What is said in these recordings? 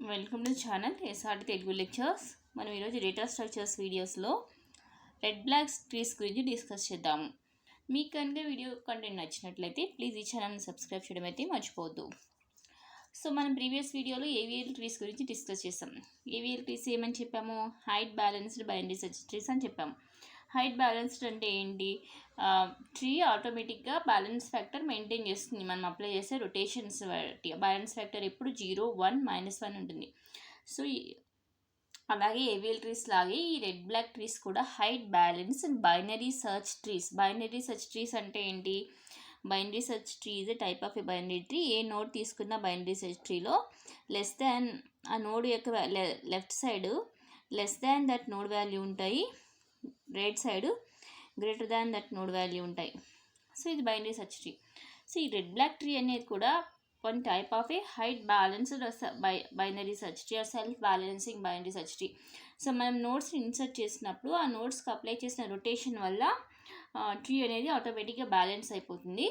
Welcome to channel SRT Telugu lectures. మనం ఈరోజు data structures వీడియోస్లో రెడ్ బ్లాక్ ట్రీస్ గురించి డిస్కస్ చేద్దాము. మీకు కనుక వీడియో కంటెంట్ నచ్చినట్లయితే ప్లీజ్ ఈ ఛానల్ని సబ్స్క్రైబ్ చేయడం అయితే మర్చిపోవద్దు. సో మనం ప్రీవియస్ వీడియోలో ఏవిఎల్ ట్రీస్ గురించి డిస్కస్ చేసాం. ఏవిఎల్ ట్రీస్ ఏమని చెప్పాము? Height balanced binary search trees అని చెప్పాము. హైట్ బ్యాలెన్స్డ్ అంటే ఏంటి? ట్రీ ఆటోమేటిక్గా బ్యాలెన్స్ ఫ్యాక్టర్ మెయింటైన్ చేస్తుంది. మనం అప్లై చేసే రొటేషన్స్ బట్టి బ్యాలెన్స్ ఫ్యాక్టర్ ఎప్పుడు 0, 1, -1 ఉంటుంది. సో అలాగే ఏవిఎల్ ట్రీస్ లాగే ఈ రెడ్ బ్లాక్ ట్రీస్ కూడా height balance binary search trees. Binary search trees అంటే ఏంటి? Binary search tree is a type of a binary tree. ఏ నోడ్ తీసుకున్న బైనరీ సర్చ్ ట్రీలో లెస్ దాన్ ఆ నోడ్ యొక్క left side less than that node value ఉంటాయి, right side greater than that node value ఉంటాయి. So ఇది binary search tree. So ఈ red black tree అనేది కూడా one type of A height balanced binary search tree or self balancing binary search tree. So మనం నోట్స్ని insert చేసినప్పుడు ఆ నోట్స్కి అప్లై చేసిన రొటేషన్ వల్ల ట్రీ అనేది ఆటోమేటిక్గా బ్యాలెన్స్ అయిపోతుంది.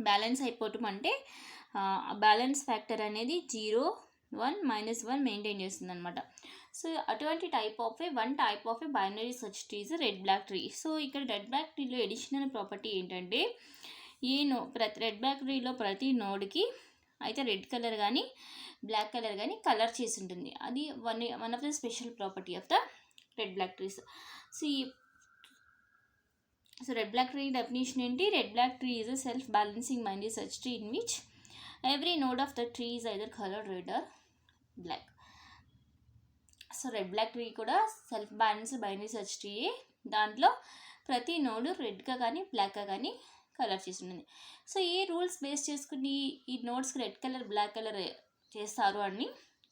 బ్యాలెన్స్ అయిపోవటం అంటే బ్యాలెన్స్ ఫ్యాక్టర్ అనేది 0, 1, -1 మెయింటైన్ చేస్తుంది అనమాట. సో అటువంటి type of a binary search tree is red black tree. So ఇక్కడ రెడ్ బ్లాక్ ట్రీలో ఎడిషనల్ ప్రాపర్టీ ఏంటంటే రెడ్ బ్లాక్ ట్రీలో ప్రతి నోడ్కి అయితే రెడ్ కలర్ కానీ బ్లాక్ కలర్ కానీ కలర్ చేసి ఉంటుంది. అది one of the special property of the red black trees. So red black tree definition ఏంటి? Red black tree is a self balancing binary search tree in which every node of the tree is either colored red or black. So red black tree కూడా self balance binary search tree. దాంట్లో ప్రతి node రెడ్గా కానీ బ్లాక్గా కానీ colour చేసి ఉంటుంది. So ఈ రూల్స్ బేస్ చేసుకుని ఈ నోడ్స్కి రెడ్ కలర్ బ్లాక్ కలర్ చేస్తారు అని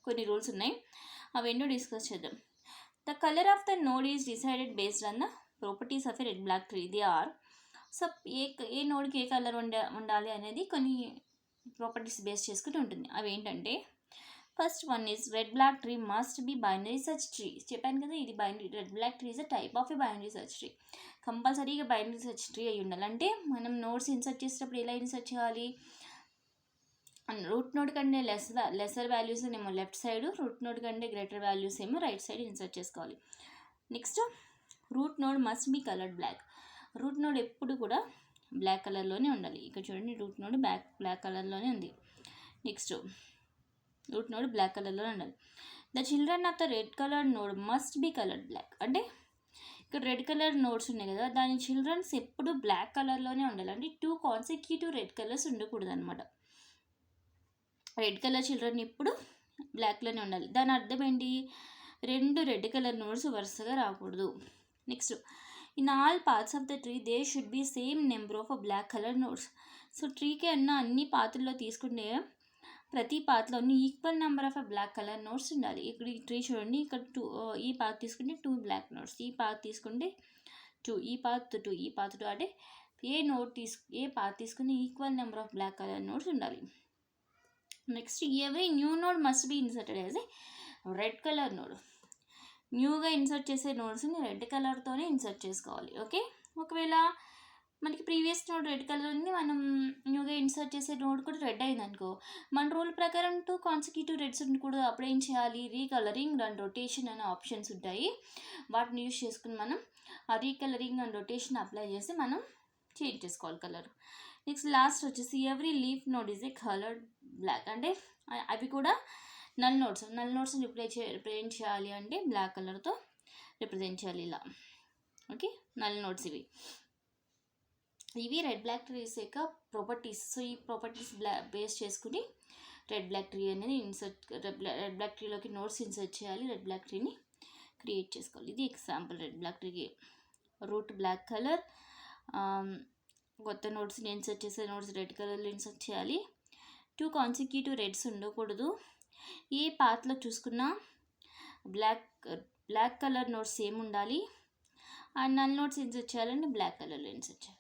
కొన్ని రూల్స్ ఉన్నాయి. అవెన్నో డిస్కస్ చేద్దాం. The colour of the node is decided based on the properties of a red black tree. They are so ఏ నోడ్కి ఏ కలర్ ఉండాలి అనేది కొన్ని ప్రాపర్టీస్ బేస్ చేసుకుంటూ ఉంటుంది. అవి ఏంటంటే first one is red black tree must be binary search tree. చెప్పాను కదా, ఇది red black tree is a type of a binary search tree. కంపల్సరీగా బైనరీ సర్చ్ ట్రీ అయి ఉండాలంటే మనం నోట్స్ ఇన్సర్ట్ చేసేటప్పుడు ఎలా ఇన్సర్ట్ చేయాలి? రూట్ నోడ్ కంటే లెసర్ వాల్యూస్ ఏమో లెఫ్ట్ సైడ్, రూట్ నోడ్ కంటే గ్రేటర్ వాల్యూస్ ఏమో రైట్ సైడ్ ఇన్సర్ట్ చేసుకోవాలి. Next root node must be coloured black. Root node ఎప్పుడు కూడా బ్లాక్ కలర్లోనే ఉండాలి. ఇక్కడ చూడండి, రూట్ నోడ్ బ్లాక్ కలర్లోనే ఉంది. నెక్స్ట్ రూట్ నోడ్ బ్లాక్ కలర్లోనే ఉండాలి. The children of the red colour node must be coloured black. అంటే ఇక్కడ రెడ్ కలర్ నోడ్స్ ఉన్నాయి కదా, దాని చిల్డ్రన్స్ ఎప్పుడు బ్లాక్ కలర్లోనే ఉండాలి. అంటే 2 కాన్సిక్యూటివ్ రెడ్ కలర్స్ ఉండకూడదు అనమాట. రెడ్ కలర్ చిల్డ్రన్ ఎప్పుడు బ్లాక్లోనే ఉండాలి. దాని అర్థం ఏంటి? 2 రెడ్ కలర్ నోడ్స్ వరుసగా రాకూడదు. Next in all parts of the tree they should be same number of black colour nodes. So ట్రీకి అన్ని పాత్రల్లో తీసుకుంటే ప్రతి పాత్రలోని equal number of black colour nodes ఉండాలి. ఇక్కడ ఈ ట్రీ చూడండి, ఇక్కడ 2 ఈ పాత్ తీసుకుంటే 2 బ్లాక్ నోడ్స్, ఈ పాత్ తీసుకుంటే 2, ఈ పాత్ 2, ఈ పాత్ 2. అంటే ఏ పాత్ తీసుకుని equal number of black colour nodes ఉండాలి. Next every new node must be inserted as a red colour node. న్యూగా ఇన్సర్ట్ చేసే నోడ్స్ని రెడ్ కలర్తోనే ఇన్సర్ట్ చేసుకోవాలి. ఓకే, ఒకవేళ మనకి ప్రీవియస్ నోడ్ రెడ్ కలర్ ఉంది, మనం న్యూగా ఇన్సర్ట్ చేసే నోడ్ కూడా రెడ్ అయింది అనుకో, మన రూల్ ప్రకారం 2 కాన్సిక్యూటివ్ రెడ్స్ ఉండకూడదు. అప్పుడు ఏం చేయాలి? రీకలరింగ్ అండ్ రొటేషన్ అనే ఆప్షన్స్ ఉంటాయి. వాటిని యూజ్ చేసుకుని మనం ఆ రీకలరింగ్ అండ్ రొటేషన్ అప్లై చేసి మనం చేంజ్ చేసుకోవాలి కలర్. నెక్స్ట్ లాస్ట్ వచ్చేసి every leaf node is a coloured black. అంటే అవి కూడా నల్ నోట్స్ని రిప్రజెంట్ చేయాలి అంటే బ్లాక్ కలర్తో రిప్రజెంట్ చేయాలి ఇలా. ఓకే, నల్ నోట్స్ ఇవి రెడ్ బ్లాక్ ట్రీస్ యొక్క ప్రాపర్టీస్. సో ఈ ప్రాపర్టీస్ బేస్ చేసుకుని రెడ్ బ్లాక్ ట్రీ అనేది రెడ్ బ్లాక్ ట్రీలోకి నోట్స్ ఇన్సర్ట్ చేయాలి, రెడ్ బ్లాక్ ట్రీని క్రియేట్ చేసుకోవాలి. ఇది ఎగ్జాంపుల్. రెడ్ బ్లాక్ ట్రీకి రూట్ బ్లాక్ కలర్, కొత్త నోట్స్ని ఇన్సర్ట్ చేసే నోట్స్ రెడ్ కలర్లో ఇన్సర్ట్ చేయాలి. 2 కాన్సిక్యూటివ్ రెడ్స్ ఉండకూడదు. ఏ పాత్లో చూసుకున్నా బ్లాక్ కలర్ నోట్స్ సేమ్ ఉండాలి. ఆ నల్ నోట్స్ ఇన్సర్ట్ చేయాలంటే బ్లాక్ కలర్లో ఇన్సర్ట్ చేయాలి.